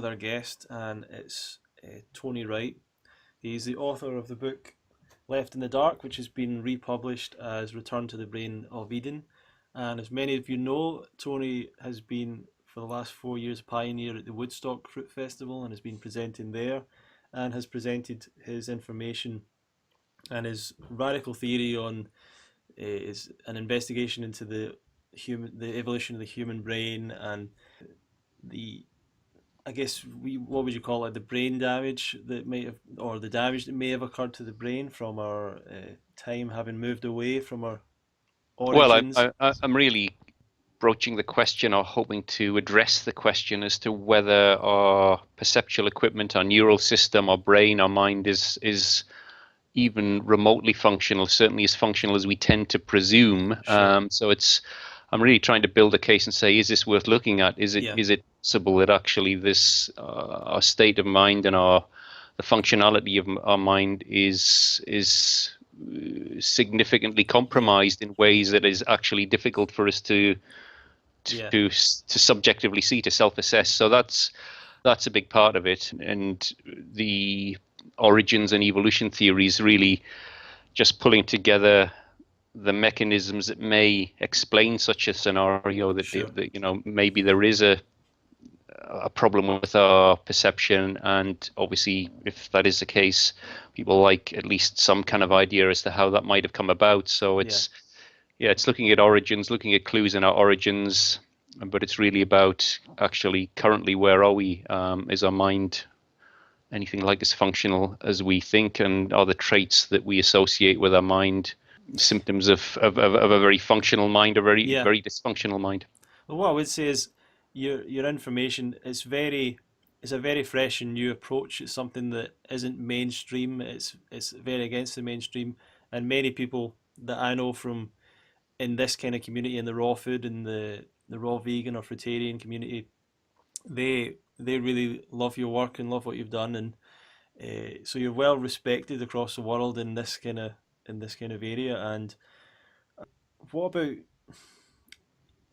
another guest, and it's Tony Wright. He's the author of the book Left in the Dark, which has been republished as Return to the Brain of Eden. And as many of you know, Tony has been, for the last 4 years, pioneer at the Woodstock Fruit Festival and has been presenting there and has presented his information and his radical theory on is an investigation into the evolution of the human brain and the I guess what would you call it, the brain damage that may have, or the damage that may have occurred to the brain from our time having moved away from our Well, origins. I'm really broaching the question, or hoping to address the question, as to whether our perceptual equipment, our neural system, our brain, our mind is even remotely functional, certainly as functional as we tend to presume. Sure. So I'm really trying to build a case and say, is this worth looking at? Is Yeah. it possible that actually this our state of mind and the functionality of our mind is significantly compromised in ways that is actually difficult for us to Yeah. subjectively see, to self-assess. So that's a big part of it. And the origins and evolution theories really just pulling together the mechanisms that may explain such a scenario, that, Sure. that maybe there is a problem with our perception, and obviously if that is the case, people like at least some kind of idea as to how that might have come about. So it's looking at origins, looking at clues in our origins, but it's really about actually currently where are we? Is our mind anything like as functional as we think, and are the traits that we associate with our mind symptoms of a very functional mind, or very Yeah. very dysfunctional mind? Well, what I would say is your information is it's a very fresh and new approach. It's something that isn't mainstream. It's very against the mainstream, and many people that I know from in this kind of community, in the raw food and the raw vegan or fruitarian community, they really love your work and love what you've done, and so you're well respected across the world in this kind of area. And what about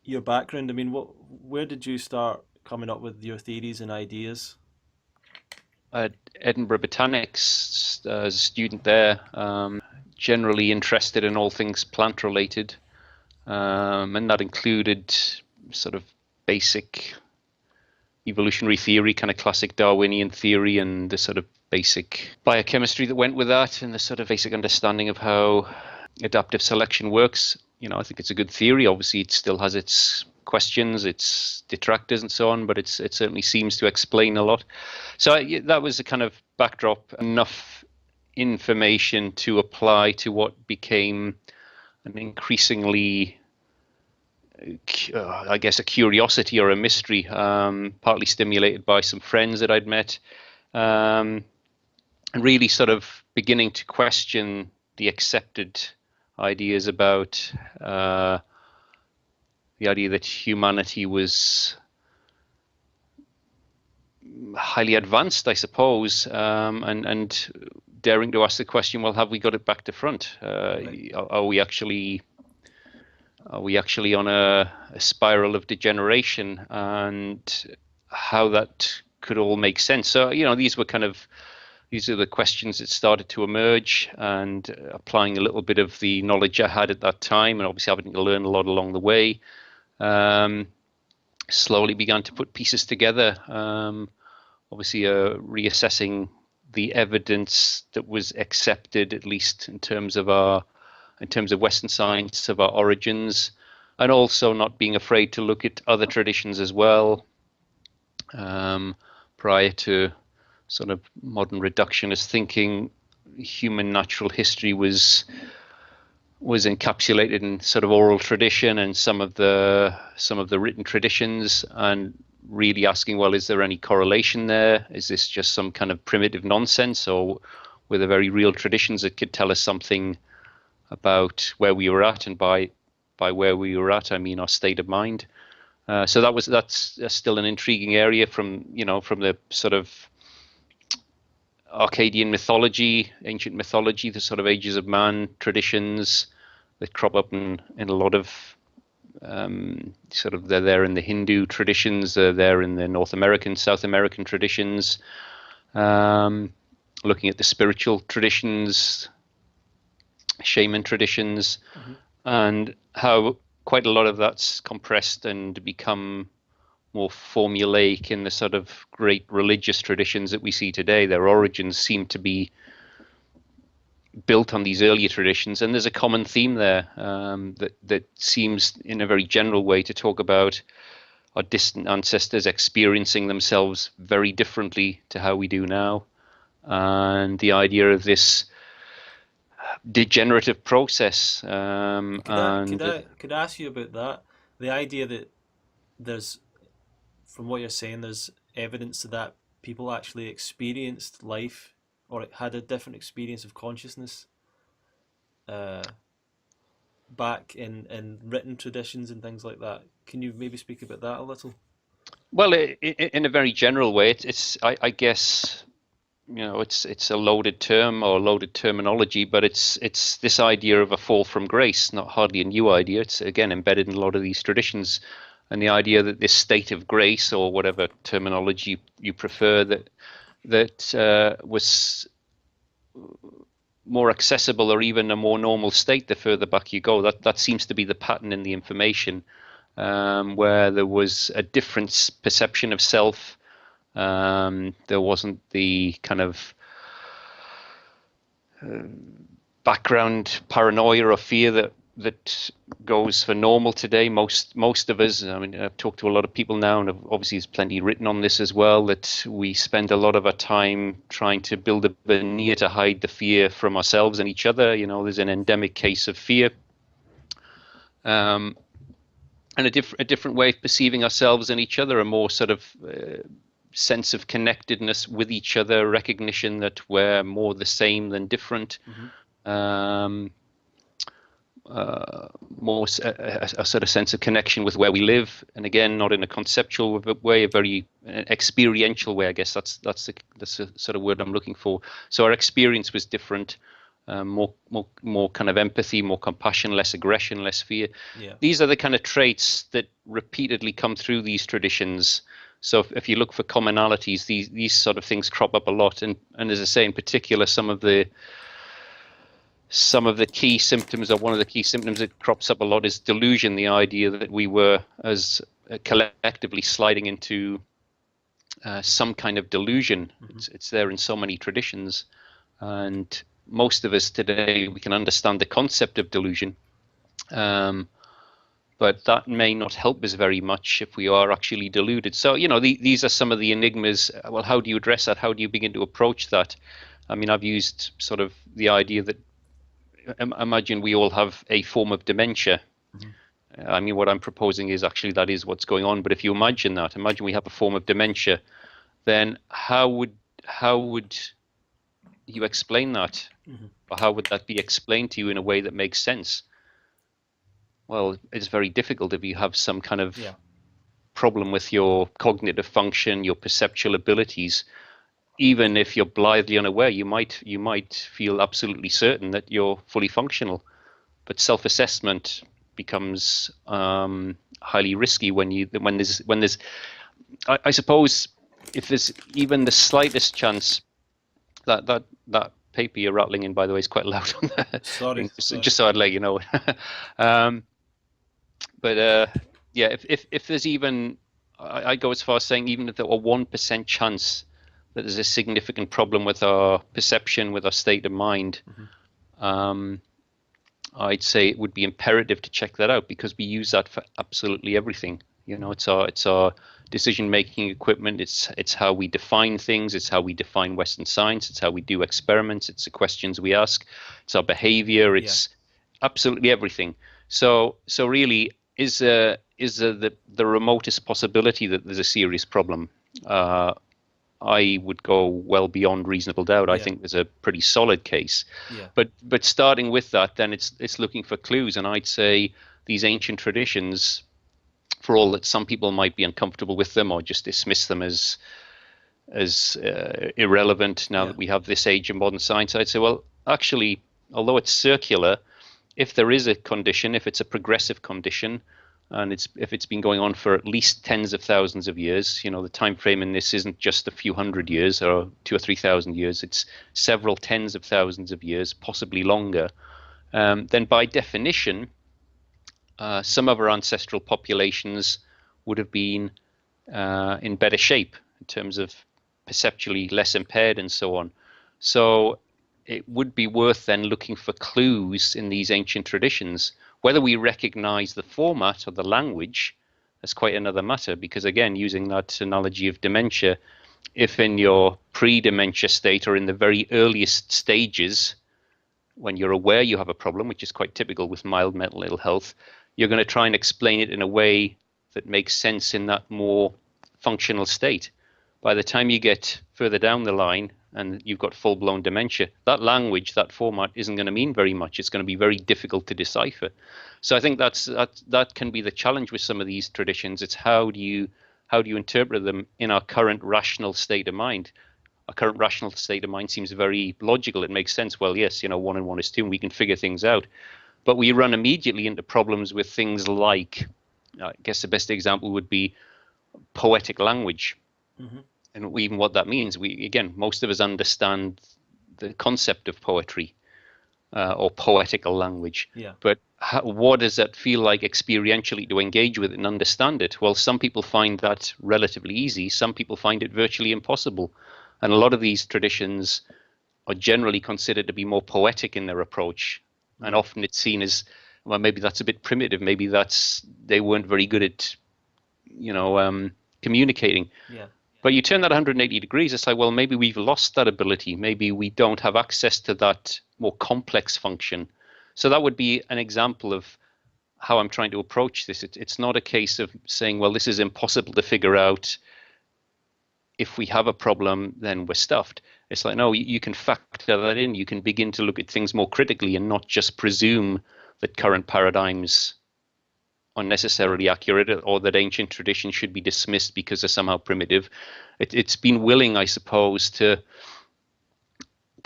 your background? I mean, where did you start coming up with your theories and ideas? At Edinburgh Botanics, as a student there, generally interested in all things plant related, and that included sort of basic evolutionary theory, kind of classic Darwinian theory, and the sort of basic biochemistry that went with that, and the sort of basic understanding of how adaptive selection works. I think it's a good theory. Obviously, it still has its questions, its detractors, and so on, but it certainly seems to explain a lot. So that was a kind of backdrop, enough information to apply to what became an increasingly, I guess, a curiosity or a mystery, partly stimulated by some friends that I'd met, and really sort of beginning to question the accepted ideas about the idea that humanity was highly advanced, I suppose, and daring to ask the question, well, have we got it back to front? Right. Are we actually on a spiral of degeneration, and how that could all make sense? So these are the questions that started to emerge, and applying a little bit of the knowledge I had at that time, and obviously having to learn a lot along the way, slowly began to put pieces together. Obviously, reassessing the evidence that was accepted, at least in terms of Western science, of our origins, and also not being afraid to look at other traditions as well. Prior to sort of modern reductionist thinking, human natural history was encapsulated in sort of oral tradition and some of the written traditions, and really asking, well, is there any correlation there? Is this just some kind of primitive nonsense, or were there very real traditions that could tell us something about where we were at? And by where we were at, I mean our state of mind. So that's still an intriguing area from the sort of Akkadian mythology, ancient mythology, the sort of ages of man traditions that crop up in a lot of sort of they're there in the Hindu traditions, they're there in the North American, South American traditions. Looking at the spiritual traditions, shaman traditions, and how quite a lot of that's compressed and become more formulaic in the sort of great religious traditions that we see today. Their origins seem to be built on these earlier traditions, and there's a common theme there that seems, in a very general way, to talk about our distant ancestors experiencing themselves very differently to how we do now, and the idea of this degenerative process. Could I ask you about that? The idea that there's, from what you're saying, there's evidence that people actually experienced life or had a different experience of consciousness back in written traditions and things like that. Can you maybe speak about that a little? Well, in a very general way, I guess, it's a loaded term or loaded terminology, but it's this idea of a fall from grace, not hardly a new idea. It's again embedded in a lot of these traditions, and the idea that this state of grace, or whatever terminology you prefer, that was more accessible or even a more normal state the further back you go. That seems to be the pattern in the information, where there was a different perception of self. There wasn't the kind of background paranoia or fear that goes for normal today. Most of us, I mean, I've talked to a lot of people now, and obviously there's plenty written on this as well, that we spend a lot of our time trying to build a veneer to hide the fear from ourselves and each other. There's an endemic case of fear. And a different way of perceiving ourselves and each other, a more sort of sense of connectedness with each other, recognition that we're more the same than different, more a sort of sense of connection with where we live, and again, not in a conceptual way, a very experiential way. I guess that's the sort of word I'm looking for. So our experience was different. More kind of empathy, more compassion, less aggression, less fear. Yeah. These are the kind of traits that repeatedly come through these traditions. So if you look for commonalities, these sort of things crop up a lot. And as I say, in particular, some of the key symptoms, or one of the key symptoms that crops up a lot, is delusion. The idea that we were, as collectively, sliding into some kind of delusion. It's there in so many traditions, and most of us today, we can understand the concept of delusion, but that may not help us very much if we are actually deluded. So, these are some of the enigmas. Well, how do you address that? How do you begin to approach that? I mean, I've used sort of the idea that, imagine we all have a form of dementia. I mean, what I'm proposing is actually that is what's going on. But if you imagine we have a form of dementia, then how would you explain that? Or how would that be explained to you in a way that makes sense? Well, it's very difficult if you have some kind of problem with your cognitive function, your perceptual abilities. Even if you're blithely unaware, you might feel absolutely certain that you're fully functional. But self-assessment becomes highly risky when there's I suppose if there's even the slightest chance that paper you're rattling in, by the way, is quite loud on that. Sorry. Just so I'd let you know. But if there's even, I go as far as saying, even if there were 1% chance that there's a significant problem with our perception, with our state of mind, I'd say it would be imperative to check that out, because we use that for absolutely everything. It's our decision-making equipment. It's how we define things. It's how we define Western science. It's how we do experiments. It's the questions we ask. It's our behavior. It's absolutely everything. So really, is there the remotest possibility that there's a serious problem? I would go well beyond reasonable doubt. I think there's a pretty solid case. But starting with that, then it's looking for clues. And I'd say these ancient traditions, for all that some people might be uncomfortable with them or just dismiss them as irrelevant now that we have this age of modern science, I'd say, well, actually, although it's circular, if there is a condition, if it's a progressive condition, and if it's been going on for at least tens of thousands of years, the time frame in this isn't just a few hundred years or 2,000 or 3,000 years, it's several tens of thousands of years, possibly longer, then by definition, some of our ancestral populations would have been in better shape in terms of perceptually less impaired and so on. So it would be worth then looking for clues in these ancient traditions. Whether we recognize the format or the language, that's quite another matter, because again, using that analogy of dementia, if in your pre-dementia state or in the very earliest stages, when you're aware you have a problem, which is quite typical with mild mental ill health, you're going to try and explain it in a way that makes sense in that more functional state. By the time you get further down the line and you've got full-blown dementia, that language, that format isn't going to mean very much. It's going to be very difficult to decipher. So I think that can be the challenge with some of these traditions. It's how do you interpret them in our current rational state of mind? Our current rational state of mind seems very logical. It makes sense. Well, yes, 1 and 1 is 2, and we can figure things out. But we run immediately into problems with things like, I guess the best example would be poetic language. Mm-hmm. And even what that means. Most of us understand the concept of poetry or poetical language. Yeah. But what does that feel like experientially to engage with it and understand it? Well, some people find that relatively easy. Some people find it virtually impossible. And a lot of these traditions are generally considered to be more poetic in their approach. And often it's seen as, well, maybe that's a bit primitive. Maybe they weren't very good at, communicating. Yeah. But you turn that 180 degrees, it's like, well, maybe we've lost that ability. Maybe we don't have access to that more complex function. So that would be an example of how I'm trying to approach this. It's not a case of saying, well, this is impossible to figure out. If we have a problem, then we're stuffed. It's like, no, you can factor that in. You can begin to look at things more critically and not just presume that current paradigms are necessarily accurate or that ancient traditions should be dismissed because they're somehow primitive. It's been willing, I suppose, to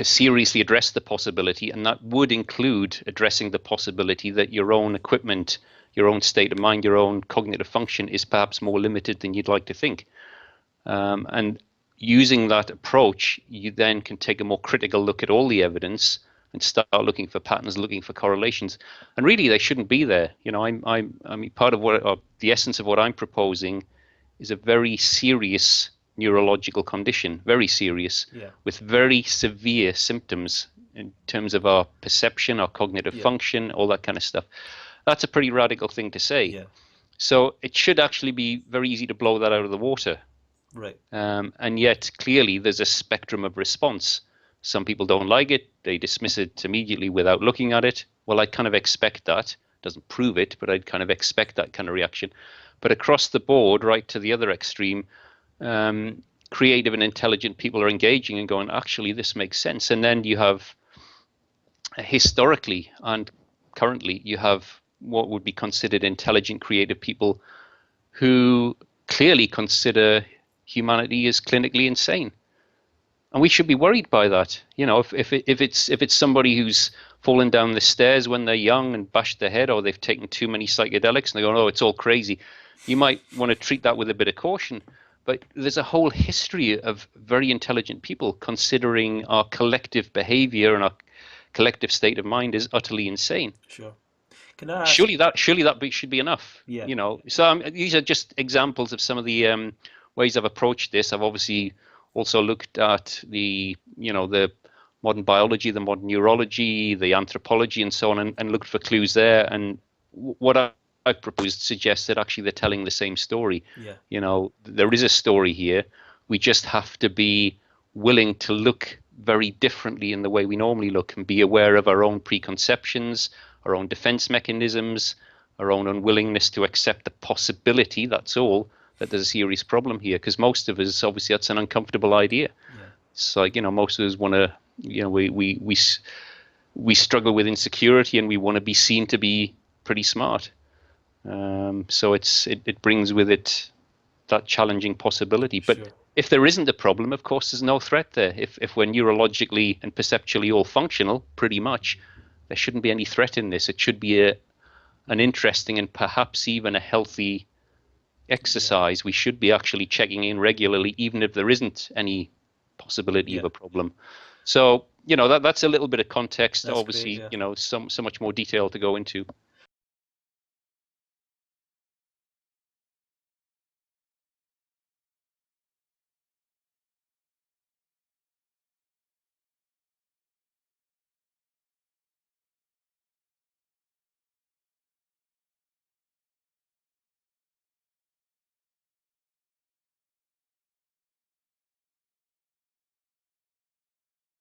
seriously address the possibility, and that would include addressing the possibility that your own equipment, your own state of mind, your own cognitive function is perhaps more limited than you'd like to think. And using that approach, you then can take a more critical look at all the evidence and start looking for patterns, looking for correlations. And really, they shouldn't be there. I mean, part of the essence of what I'm proposing is a very serious neurological condition, very serious, with very severe symptoms in terms of our perception, our cognitive function, all that kind of stuff. That's a pretty radical thing to say. Yeah. So it should actually be very easy to blow that out of the water. Right. And yet, clearly, there's a spectrum of response. Some people don't like it. They dismiss it immediately without looking at it. Well, I kind of expect that. Doesn't prove it, but I'd kind of expect that kind of reaction. But across the board, right to the other extreme, creative and intelligent people are engaging and going, actually, this makes sense. And then you have, historically and currently, you have what would be considered intelligent, creative people who clearly consider humanity as clinically insane. And we should be worried by that. If it's somebody who's fallen down the stairs when they're young and bashed their head, or they've taken too many psychedelics and they go, oh, it's all crazy, you might want to treat that with a bit of caution. But there's a whole history of very intelligent people considering our collective behavior and our collective state of mind is utterly insane. Sure. Can I ask... Surely that should be enough. Yeah. So these are just examples of some of the ways I've approached this. I've obviously also looked at the modern biology, the modern neurology, the anthropology, and so on, and looked for clues there. And what I've proposed suggests that actually they're telling the same story. Yeah. There is a story here. We just have to be willing to look very differently in the way we normally look and be aware of our own preconceptions, our own defense mechanisms, our own unwillingness to accept the possibility, that's all, that there's a serious problem here. Because most of us, obviously, that's an uncomfortable idea. Yeah. It's like, most of us want to, we struggle with insecurity and we want to be seen to be pretty smart. So it brings with it that challenging possibility. But sure. If there isn't a problem, of course, there's no threat there. If we're neurologically and perceptually all functional, pretty much, there shouldn't be any threat in this. It should be an interesting and perhaps even a healthy exercise. We should be actually checking in regularly, even if there isn't any possibility of Yeah, a problem. So, that's a little bit of context. that's great. Obviously, Yeah. so much more detail to go into.